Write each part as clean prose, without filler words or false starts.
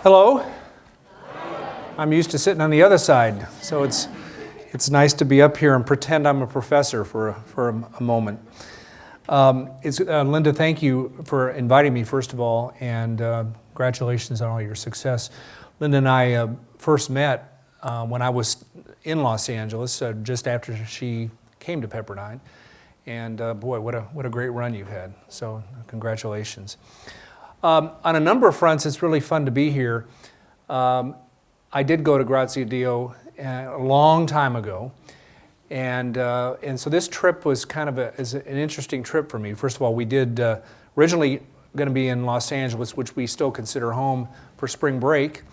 Hello. I'm used to sitting on the other side, so it's nice to be up here and pretend I'm a professor for a moment. Linda, thank you for inviting me, first of all, and congratulations on all your success. Linda and I first met when I was in Los Angeles, just after she came to Pepperdine, and boy, what a great run you've had. So congratulations. On a number of fronts, it's really fun to be here. I did go to Grazia Dio a long time ago, and so this trip was kind of an interesting trip for me. First of all, we did originally going to be in Los Angeles, which we still consider home, for spring break.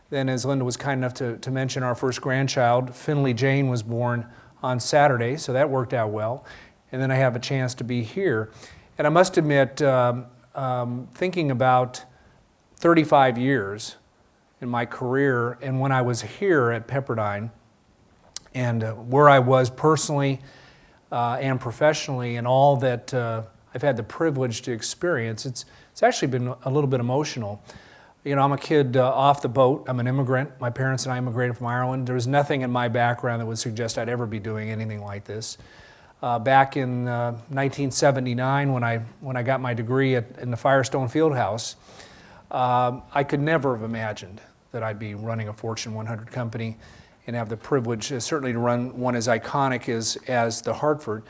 Then, as Linda was kind enough to mention, our first grandchild, Finley Jane, was born on Saturday, so that worked out well. And then I have a chance to be here. And I must admit, thinking about 35 years in my career, and when I was here at Pepperdine, and where I was personally and professionally, and all that I've had the privilege to experience, it's actually been a little bit emotional. You know, I'm a kid off the boat. I'm an immigrant. My parents and I immigrated from Ireland. There was nothing in my background that would suggest I'd ever be doing anything like this. Back in 1979, when I got my degree in the Firestone Fieldhouse, I could never have imagined that I'd be running a Fortune 100 company and have the privilege, certainly, to run one as iconic as the Hartford.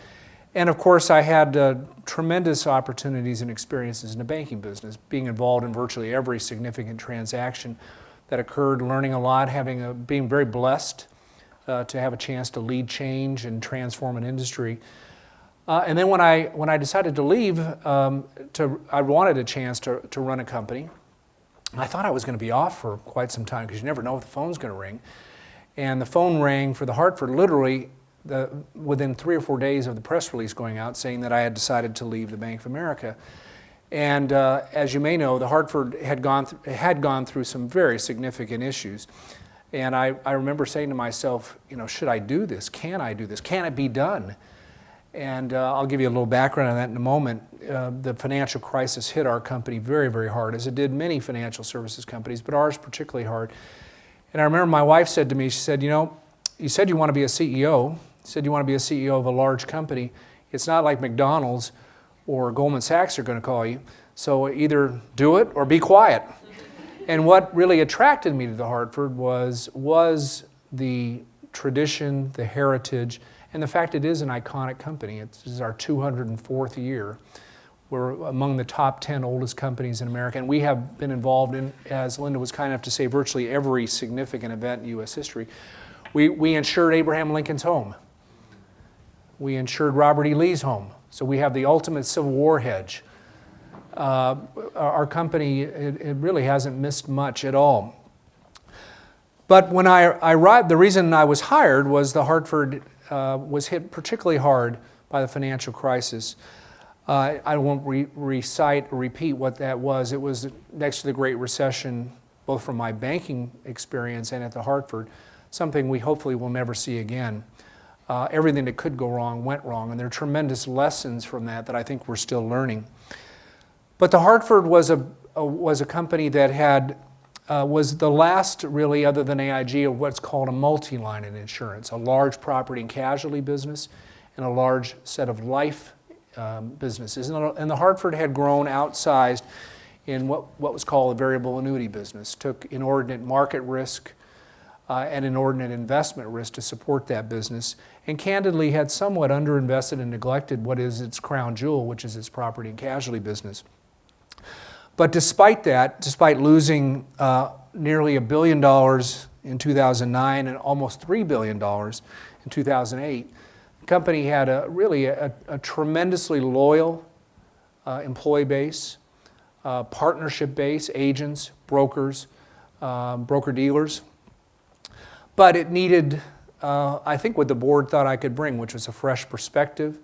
And of course, I had tremendous opportunities and experiences in the banking business, being involved in virtually every significant transaction that occurred, learning a lot, being very blessed to have a chance to lead change and transform an industry. And then when I decided to leave, I wanted a chance to run a company. I thought I was going to be off for quite some time, because you never know if the phone's going to ring. And the phone rang for the Hartford literally within 3 or 4 days of the press release going out saying that I had decided to leave the Bank of America. And as you may know, the Hartford had gone through some very significant issues. And I remember saying to myself, you know, should I do this? Can I do this? Can it be done? And I'll give you a little background on that in a moment. The financial crisis hit our company very, very hard, as it did many financial services companies, but ours particularly hard. And I remember my wife said to me, she said, you know, you said you want to be a CEO. You said you want to be a CEO of a large company. It's not like McDonald's or Goldman Sachs are going to call you. So either do it or be quiet. And what really attracted me to the Hartford was the tradition, the heritage, and the fact it is an iconic company. This is our 204th year. We're among the top 10 oldest companies in America, and we have been involved in, as Linda was kind enough to say, virtually every significant event in U.S. history. We insured Abraham Lincoln's home. We insured Robert E. Lee's home. So we have the ultimate Civil War hedge. Our company, it really hasn't missed much at all. But when I arrived, the reason I was hired was the Hartford was hit particularly hard by the financial crisis. I won't recite or repeat what that was. It was next to the Great Recession, both from my banking experience and at the Hartford, something we hopefully will never see again. Everything that could go wrong went wrong, and there are tremendous lessons from that I think we're still learning. But the Hartford was a company that was the last, really, other than AIG, of what's called a multi-line in insurance, a large property and casualty business and a large set of life businesses. And the Hartford had grown outsized in what was called a variable annuity business, took inordinate market risk and inordinate investment risk to support that business, and candidly had somewhat underinvested and neglected what is its crown jewel, which is its property and casualty business. But despite that, despite losing nearly $1 billion in 2009 and almost $3 billion in 2008, the company had a tremendously loyal employee base, partnership base, agents, brokers, broker-dealers. But it needed, I think, what the board thought I could bring, which was a fresh perspective,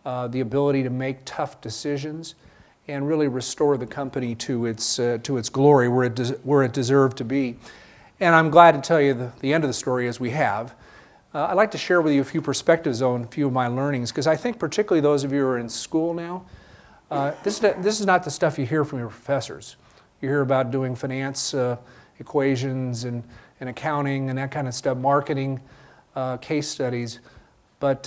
the ability to make tough decisions, and really restore the company to its glory, where it deserved to be. And I'm glad to tell you the end of the story, as we have. I'd like to share with you a few perspectives on a few of my learnings, because I think particularly those of you who are in school now, this is not the stuff you hear from your professors. You hear about doing finance equations and accounting and that kind of stuff, marketing, case studies. But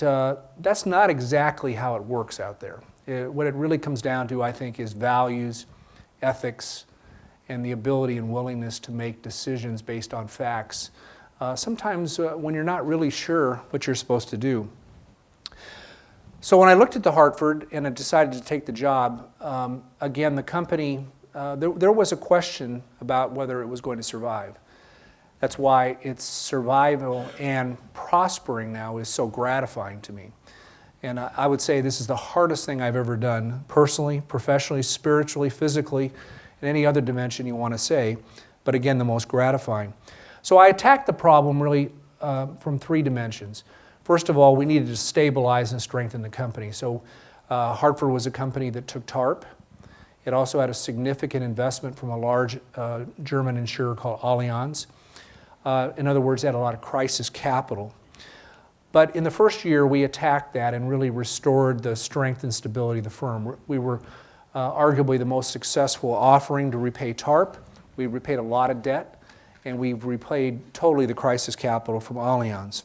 that's not exactly how it works out there. What it really comes down to, I think, is values, ethics, and the ability and willingness to make decisions based on facts. Sometimes when you're not really sure what you're supposed to do. So when I looked at the Hartford and I decided to take the job, again, the company, there was a question about whether it was going to survive. That's why its survival and prospering now is so gratifying to me. And I would say this is the hardest thing I've ever done, personally, professionally, spiritually, physically, in any other dimension you want to say, but again, the most gratifying. So I attacked the problem really from three dimensions. First of all, we needed to stabilize and strengthen the company. So Hartford was a company that took TARP. It also had a significant investment from a large German insurer called Allianz. In other words, it had a lot of crisis capital. But in the first year, we attacked that and really restored the strength and stability of the firm. We were arguably the most successful offering to repay TARP. We repaid a lot of debt, and we've repaid totally the crisis capital from Allianz.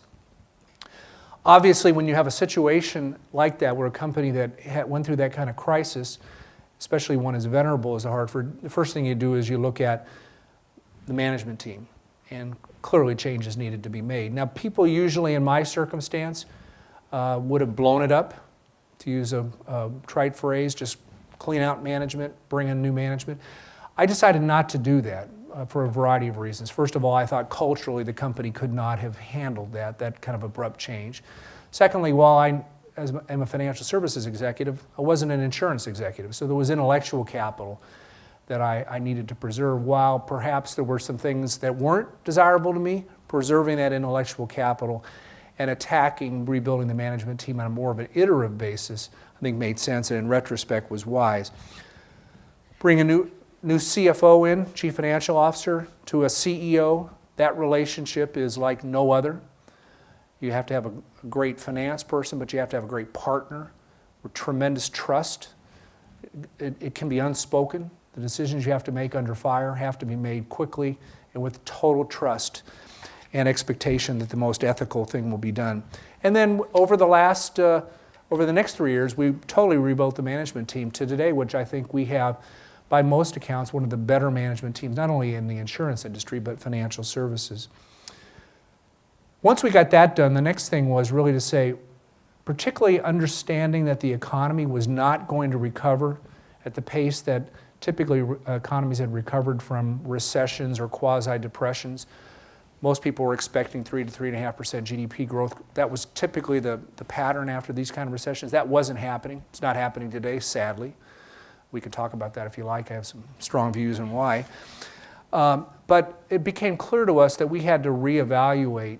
Obviously, when you have a situation like that, where a company that went through that kind of crisis, especially one as venerable as the Hartford, the first thing you do is you look at the management team, and clearly changes needed to be made. Now, people usually in my circumstance would have blown it up, to use a trite phrase, just clean out management, bring in new management. I decided not to do that for a variety of reasons. First of all, I thought culturally the company could not have handled that kind of abrupt change. Secondly, while I am a financial services executive, I wasn't an insurance executive, so there was intellectual capital that I needed to preserve. While perhaps there were some things that weren't desirable to me, preserving that intellectual capital and attacking, rebuilding the management team on a more of an iterative basis, I think made sense and in retrospect was wise. Bring a new CFO in, Chief Financial Officer, to a CEO, that relationship is like no other. You have to have a great finance person, but you have to have a great partner with tremendous trust. It can be unspoken. The decisions you have to make under fire have to be made quickly and with total trust and expectation that the most ethical thing will be done. And then over the next 3 years, we totally rebuilt the management team to today, which I think we have, by most accounts, one of the better management teams, not only in the insurance industry, but financial services. Once we got that done, the next thing was really to say, particularly understanding that the economy was not going to recover at the pace that typically economies had recovered from recessions or quasi-depressions. Most people were expecting 3 to 3.5% GDP growth. That was typically the pattern after these kind of recessions. That wasn't happening. It's not happening today, sadly. We could talk about that if you like. I have some strong views on why. But it became clear to us that we had to reevaluate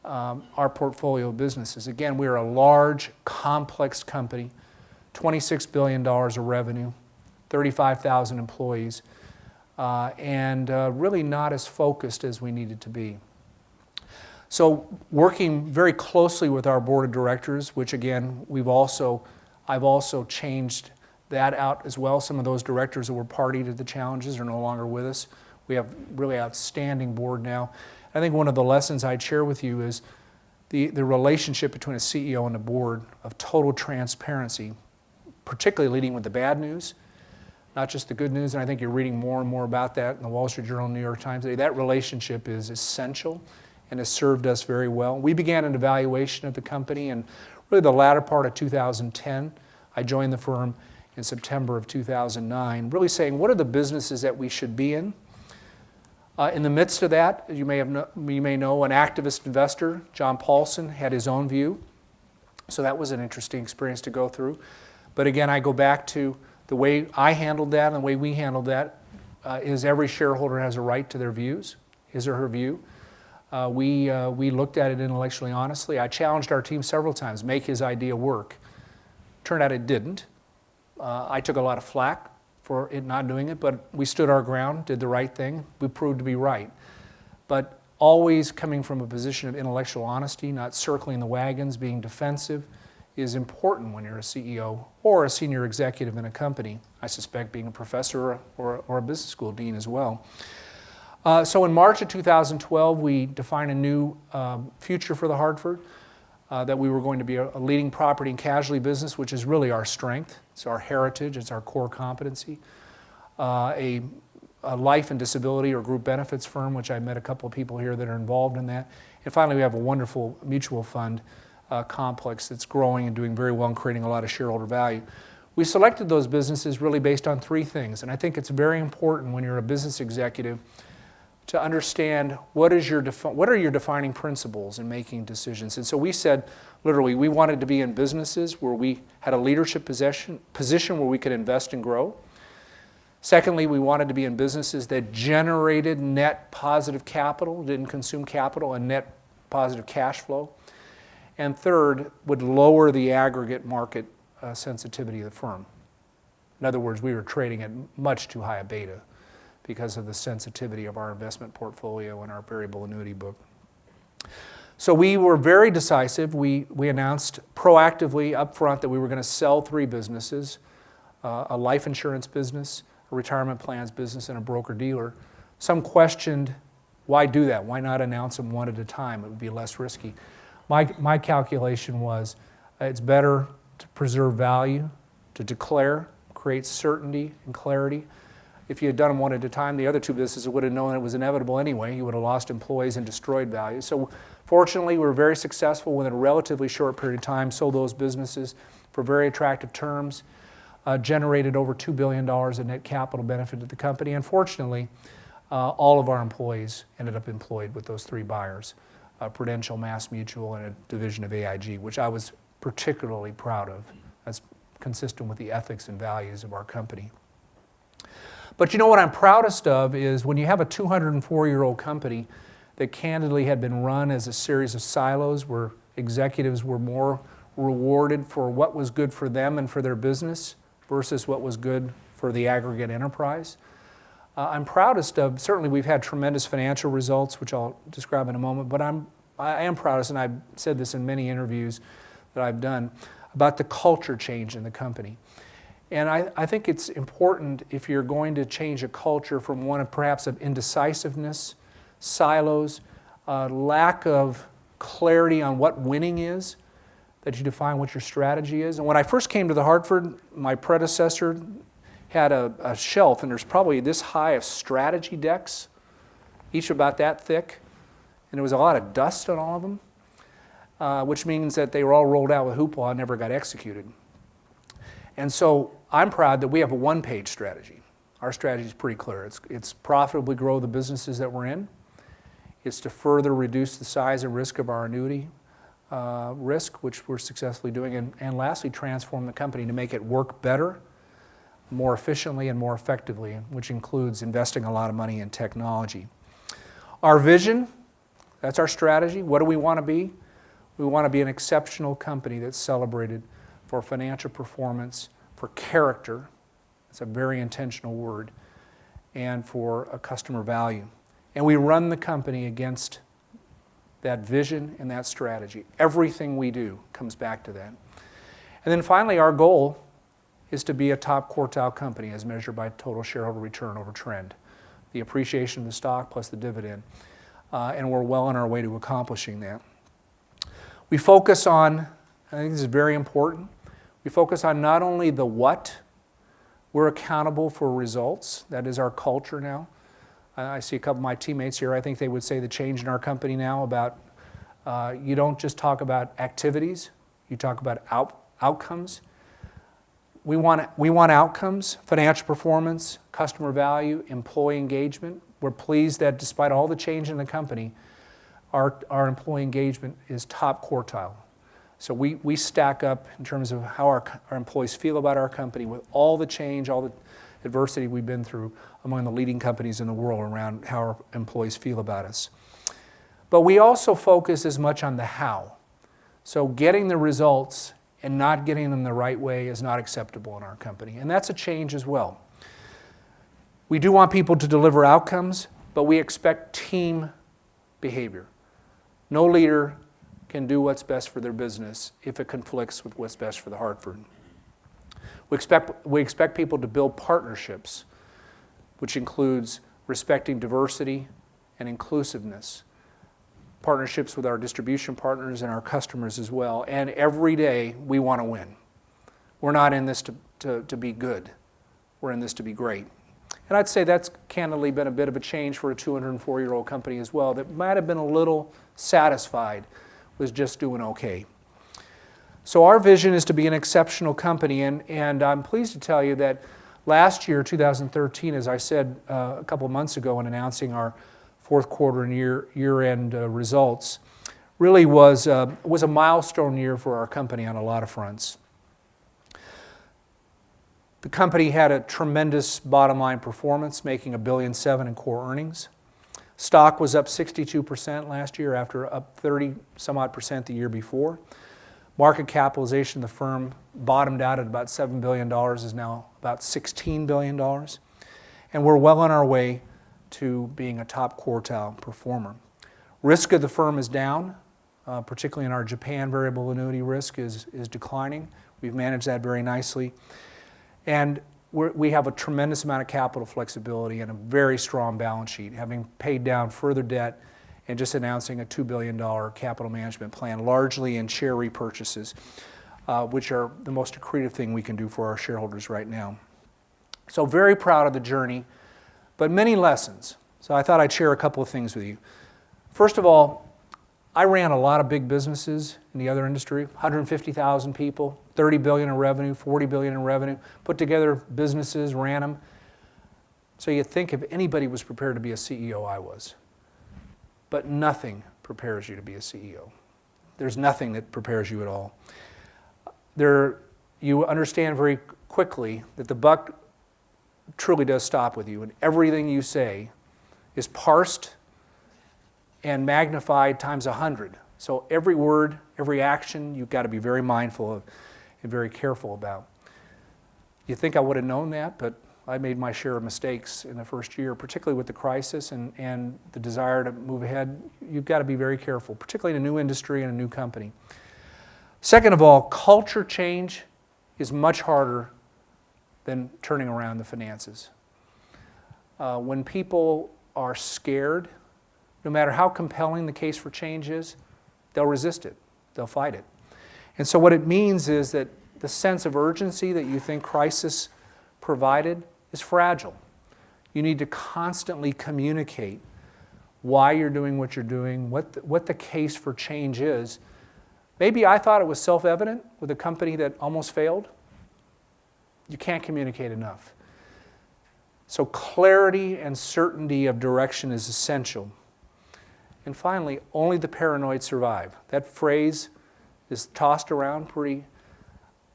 our portfolio of businesses. Again, we're a large, complex company, $26 billion of revenue, 35,000 employees, and really not as focused as we needed to be. So working very closely with our board of directors, which again, I've also changed that out as well. Some of those directors that were party to the challenges are no longer with us. We have really outstanding board now. I think one of the lessons I'd share with you is the relationship between a CEO and a board of total transparency, particularly leading with the bad news, not just the good news, and I think you're reading more and more about that in the Wall Street Journal, New York Times today. That relationship is essential and has served us very well. We began an evaluation of the company in really the latter part of 2010. I joined the firm in September of 2009, really saying, what are the businesses that we should be in? In the midst of that, you may know, an activist investor, John Paulson, had his own view. So that was an interesting experience to go through. But again, I go back to the way I handled that and the way we handled that is every shareholder has a right to their views, his or her view. We looked at it intellectually honestly. I challenged our team several times, make his idea work. Turned out it didn't. I took a lot of flack for it not doing it, but we stood our ground, did the right thing. We proved to be right. But always coming from a position of intellectual honesty, not circling the wagons, being defensive, is important when you're a CEO or a senior executive in a company. I suspect being a professor or a business school dean as well. So in March of 2012, we defined a new future for the Hartford, that we were going to be a leading property and casualty business, which is really our strength. It's our heritage. It's our core competency. A life and disability or group benefits firm, which I met a couple of people here that are involved in that. And finally, we have a wonderful mutual fund complex that's growing and doing very well and creating a lot of shareholder value. We selected those businesses really based on three things, and I think it's very important when you're a business executive to understand what are your defining principles in making decisions. And so we said, literally, we wanted to be in businesses where we had a leadership position where we could invest and grow. Secondly, we wanted to be in businesses that generated net positive capital, didn't consume capital, and net positive cash flow. And third, would lower the aggregate market sensitivity of the firm. In other words, we were trading at much too high a beta because of the sensitivity of our investment portfolio and our variable annuity book. So we were very decisive. We announced proactively up front that we were going to sell three businesses, a life insurance business, a retirement plans business, and a broker-dealer. Some questioned, why do that? Why not announce them one at a time? It would be less risky. My calculation was it's better to preserve value, to declare, create certainty and clarity. If you had done them one at a time, the other two businesses would have known it was inevitable anyway. You would have lost employees and destroyed value. So fortunately, we were very successful within a relatively short period of time, sold those businesses for very attractive terms, generated over $2 billion in net capital benefit to the company. And fortunately, all of our employees ended up employed with those three buyers, Prudential, Mass Mutual, and a division of AIG, which I was particularly proud of. That's consistent with the ethics and values of our company. But you know what I'm proudest of is when you have a 204-year-old company that candidly had been run as a series of silos where executives were more rewarded for what was good for them and for their business versus what was good for the aggregate enterprise. I'm proudest of, certainly we've had tremendous financial results, which I'll describe in a moment, but I am proudest, and I've said this in many interviews that I've done, about the culture change in the company. And I think it's important if you're going to change a culture from one of perhaps of indecisiveness, silos, lack of clarity on what winning is, that you define what your strategy is. And when I first came to the Hartford, my predecessor had a shelf, and there's probably this high of strategy decks, each about that thick, and there was a lot of dust on all of them. Which means that they were all rolled out with hoopla and never got executed. And so I'm proud that we have a one-page strategy. Our strategy is pretty clear. It's profitably grow the businesses that we're in. It's to further reduce the size and risk of our annuity risk, which we're successfully doing. And lastly, transform the company to make it work better, more efficiently, and more effectively, which includes investing a lot of money in technology. Our vision, that's our strategy. What do we want to be? We want to be an exceptional company that's celebrated for financial performance, for character, it's a very intentional word, and for a customer value. And we run the company against that vision and that strategy. Everything we do comes back to that. And then finally, our goal is to be a top quartile company as measured by total shareholder return over trend, the appreciation of the stock plus the dividend. And we're well on our way to accomplishing that. We focus on, I think this is very important, we focus on not only the what, we're accountable for results. That is our culture now. I see a couple of my teammates here, I think they would say the change in our company now about you don't just talk about activities, you talk about outcomes. We want outcomes, financial performance, customer value, employee engagement. We're pleased that despite all the change in the company, our employee engagement is top quartile. So we stack up in terms of how our employees feel about our company with all the change, all the adversity we've been through among the leading companies in the world around how our employees feel about us. But we also focus as much on the how. So getting the results and not getting them the right way is not acceptable in our company. And that's a change as well. We do want people to deliver outcomes, but we expect team behavior. No leader can do what's best for their business if it conflicts with what's best for the Hartford. We expect people to build partnerships, which includes respecting diversity, and inclusiveness. Partnerships with our distribution partners and our customers as well. And every day we want to win. We're not in this to be good. We're in this to be great. And I'd say that's candidly been a bit of a change for a 204-year-old company as well that might have been a little satisfied with just doing okay. So our vision is to be an exceptional company, and I'm pleased to tell you that last year, 2013, as I said a couple of months ago in announcing our fourth quarter and year-end results, really was a milestone year for our company on a lot of fronts. The company had a tremendous bottom line performance, making $1.7 billion in core earnings. Stock was up 62% last year after up 30-some-odd% the year before. Market capitalization of the firm bottomed out at about $7 billion, is now about $16 billion. And we're well on our way to being a top quartile performer. Risk of the firm is down, particularly in our Japan variable annuity risk is declining. We've managed that very nicely. And we have a tremendous amount of capital flexibility and a very strong balance sheet, having paid down further debt and just announcing a $2 billion capital management plan, largely in share repurchases, which are the most accretive thing we can do for our shareholders right now. So very proud of the journey, but many lessons. So I thought I'd share a couple of things with you. First of all, I ran a lot of big businesses in the other industry, 150,000 people, 30 billion in revenue, 40 billion in revenue, put together businesses, ran them. So you think if anybody was prepared to be a CEO, I was. But nothing prepares you to be a CEO. There's nothing that prepares you at all. You understand very quickly that the buck truly does stop with you, and everything you say is parsed and magnified times 100. So every word, every action, you've got to be very mindful of and very careful about. You think I would have known that, but I made my share of mistakes in the first year, particularly with the crisis and the desire to move ahead. You've got to be very careful, particularly in a new industry and a new company. Second of all, culture change is much harder than turning around the finances. When people are scared, no matter how compelling the case for change is, they'll resist it. They'll fight it. And so what it means is that the sense of urgency that you think crisis provided is fragile. You need to constantly communicate why you're doing what you're doing, what the case for change is. Maybe I thought it was self-evident with a company that almost failed. You can't communicate enough. So clarity and certainty of direction is essential. And finally, only the paranoid survive. That phrase is tossed around pretty.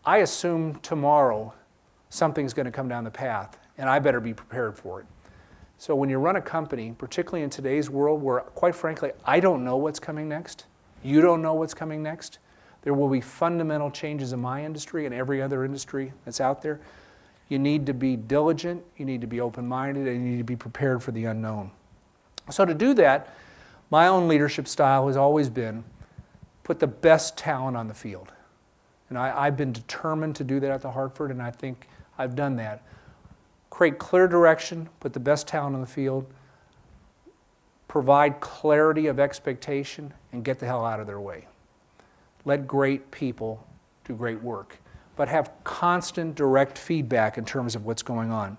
I assume tomorrow something's going to come down the path, and I better be prepared for it. So when you run a company, particularly in today's world where, quite frankly, I don't know what's coming next, you don't know what's coming next, there will be fundamental changes in my industry and every other industry that's out there. You need to be diligent, you need to be open-minded, and you need to be prepared for the unknown. So to do that, my own leadership style has always been put the best talent on the field. And I've been determined to do that at the Hartford, and I think I've done that. Create clear direction, put the best talent on the field, provide clarity of expectation, and get the hell out of their way. Let great people do great work, but have constant direct feedback in terms of what's going on.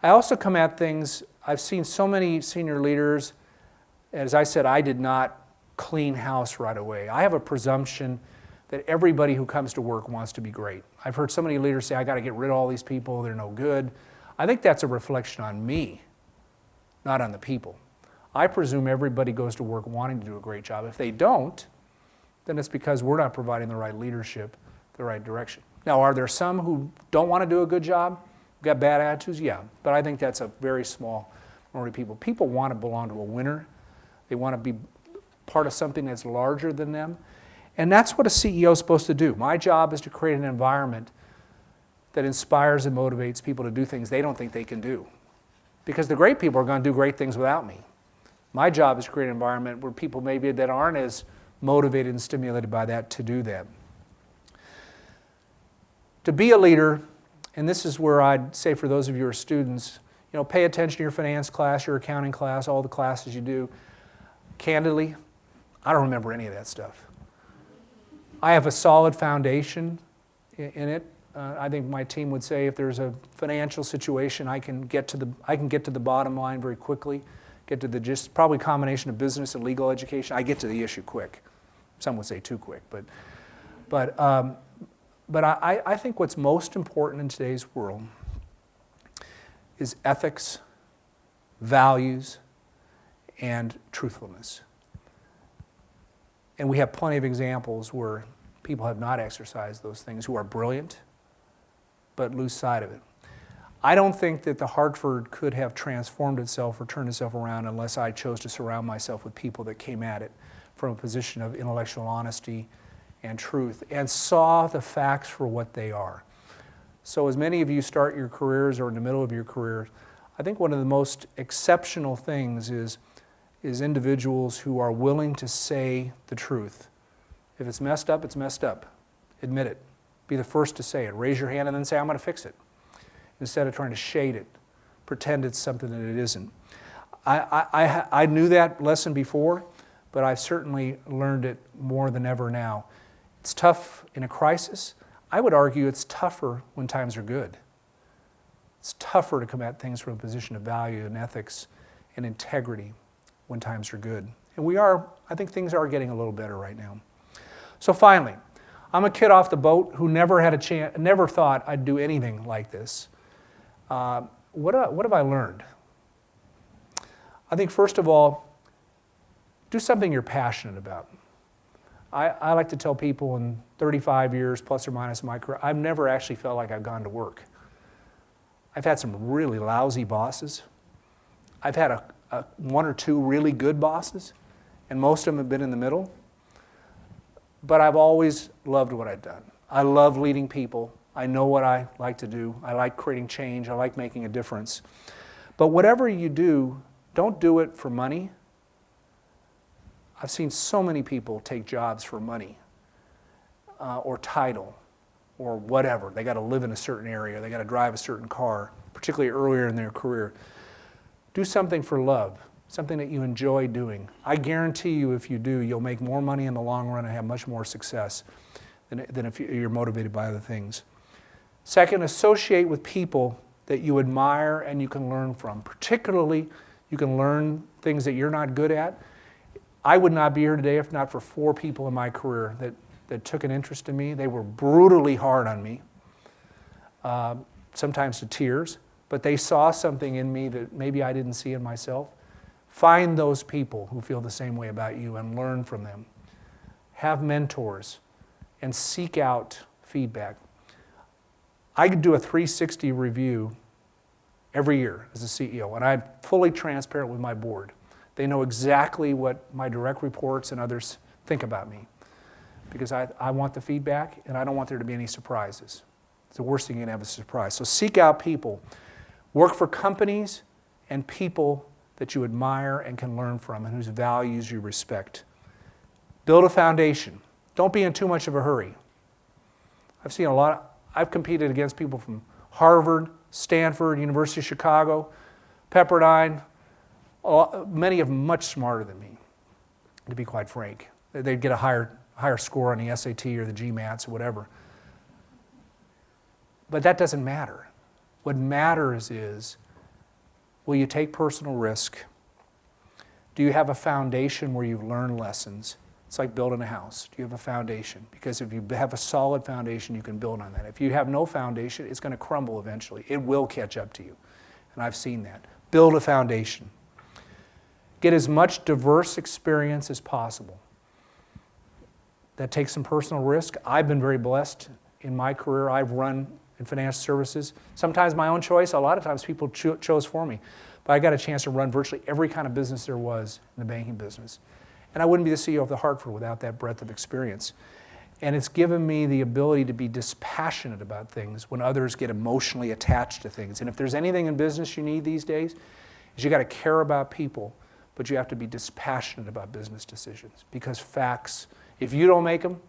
I also come at things, I've seen so many senior leaders. As I said, I did not clean house right away. I have a presumption that everybody who comes to work wants to be great. I've heard so many leaders say, I got to get rid of all these people, they're no good. I think that's a reflection on me, not on the people. I presume everybody goes to work wanting to do a great job. If they don't, then it's because we're not providing the right leadership, the right direction. Now, are there some who don't want to do a good job, got bad attitudes? Yeah, but I think that's a very small minority of people. People want to belong to a winner. They want to be part of something that's larger than them. And that's what a CEO is supposed to do. My job is to create an environment that inspires and motivates people to do things they don't think they can do. Because the great people are going to do great things without me. My job is to create an environment where people maybe that aren't as motivated and stimulated by that to do that. To be a leader, and this is where I'd say for those of you who are students, pay attention to your finance class, your accounting class, all the classes you do. Candidly, I don't remember any of that stuff. I have a solid foundation in it. I think my team would say if there's a financial situation, I can get to the bottom line very quickly, get to the gist, probably a combination of business and legal education. I get to the issue quick. Some would say too quick, but I think what's most important in today's world is ethics, values, and truthfulness. And we have plenty of examples where people have not exercised those things, who are brilliant, but lose sight of it. I don't think that the Hartford could have transformed itself or turned itself around unless I chose to surround myself with people that came at it from a position of intellectual honesty and truth and saw the facts for what they are. So as many of you start your careers or in the middle of your career, I think one of the most exceptional things is individuals who are willing to say the truth. If it's messed up, it's messed up. Admit it. Be the first to say it. Raise your hand and then say, I'm going to fix it. Instead of trying to shade it, pretend it's something that it isn't. I knew that lesson before, but I've certainly learned it more than ever now. It's tough in a crisis. I would argue it's tougher when times are good. It's tougher to come at things from a position of value and ethics and integrity when times are good. And I think things are getting a little better right now. So finally, I'm a kid off the boat who never had a chance, never thought I'd do anything like this. What have I learned? I think first of all, do something you're passionate about. I like to tell people in 35 years plus or minus my career, I've never actually felt like I've gone to work. I've had some really lousy bosses. I've had one or two really good bosses, and most of them have been in the middle. But I've always loved what I've done. I love leading people. I know what I like to do. I like creating change. I like making a difference. But whatever you do, don't do it for money. I've seen so many people take jobs for money or title or whatever. They got to live in a certain area. They got to drive a certain car, particularly earlier in their career. Do something for love, something that you enjoy doing. I guarantee you if you do, you'll make more money in the long run and have much more success than if you're motivated by other things. Second, associate with people that you admire and you can learn from. Particularly, you can learn things that you're not good at. I would not be here today if not for 4 people in my career that took an interest in me. They were brutally hard on me, sometimes to tears, but they saw something in me that maybe I didn't see in myself. Find those people who feel the same way about you and learn from them. Have mentors and seek out feedback. I could do a 360 review every year as a CEO, and I'm fully transparent with my board. They know exactly what my direct reports and others think about me because I want the feedback and I don't want there to be any surprises. It's the worst thing you can have is a surprise. So seek out people. Work for companies and people that you admire and can learn from and whose values you respect. Build a foundation. Don't be in too much of a hurry. I've competed against people from Harvard, Stanford, University of Chicago, Pepperdine, many of them much smarter than me, to be quite frank. They'd get a higher score on the SAT or the GMATs or whatever. But that doesn't matter. What matters is, will you take personal risk? Do you have a foundation where you've learned lessons? It's like building a house. Do you have a foundation? Because if you have a solid foundation, you can build on that. If you have no foundation, it's going to crumble eventually. It will catch up to you. And I've seen that. Build a foundation. Get as much diverse experience as possible. That takes some personal risk. I've been very blessed in my career. I've run in financial services. Sometimes my own choice, a lot of times people chose for me. But I got a chance to run virtually every kind of business there was in the banking business. And I wouldn't be the CEO of the Hartford without that breadth of experience. And it's given me the ability to be dispassionate about things when others get emotionally attached to things. And if there's anything in business you need these days, is you got to care about people, but you have to be dispassionate about business decisions. Because facts, if you don't make them,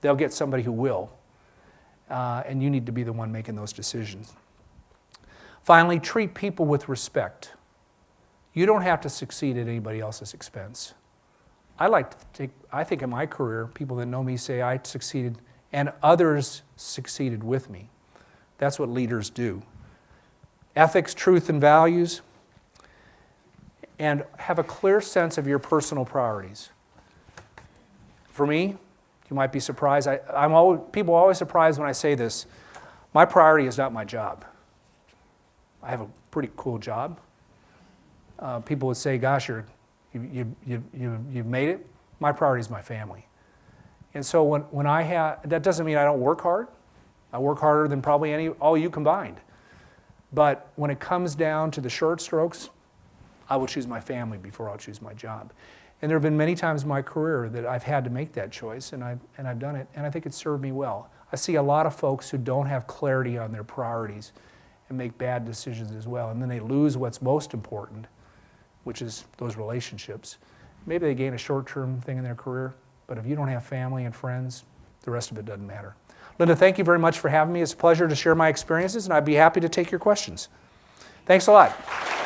they'll get somebody who will. And you need to be the one making those decisions. Finally, treat people with respect. You don't have to succeed at anybody else's expense. I think in my career, people that know me say I succeeded and others succeeded with me. That's what leaders do. Ethics, truth, and values, and have a clear sense of your personal priorities. For me, you might be surprised. People are always surprised when I say this. My priority is not my job. I have a pretty cool job. People would say, "Gosh, you've made it." My priority is my family. And so when that doesn't mean I don't work hard. I work harder than probably all you combined. But when it comes down to the short strokes, I will choose my family before I'll choose my job. And there have been many times in my career that I've had to make that choice, and I've done it, and I think it served me well. I see a lot of folks who don't have clarity on their priorities and make bad decisions as well, and then they lose what's most important, which is those relationships. Maybe they gain a short-term thing in their career, but if you don't have family and friends, the rest of it doesn't matter. Linda, thank you very much for having me. It's a pleasure to share my experiences, and I'd be happy to take your questions. Thanks a lot.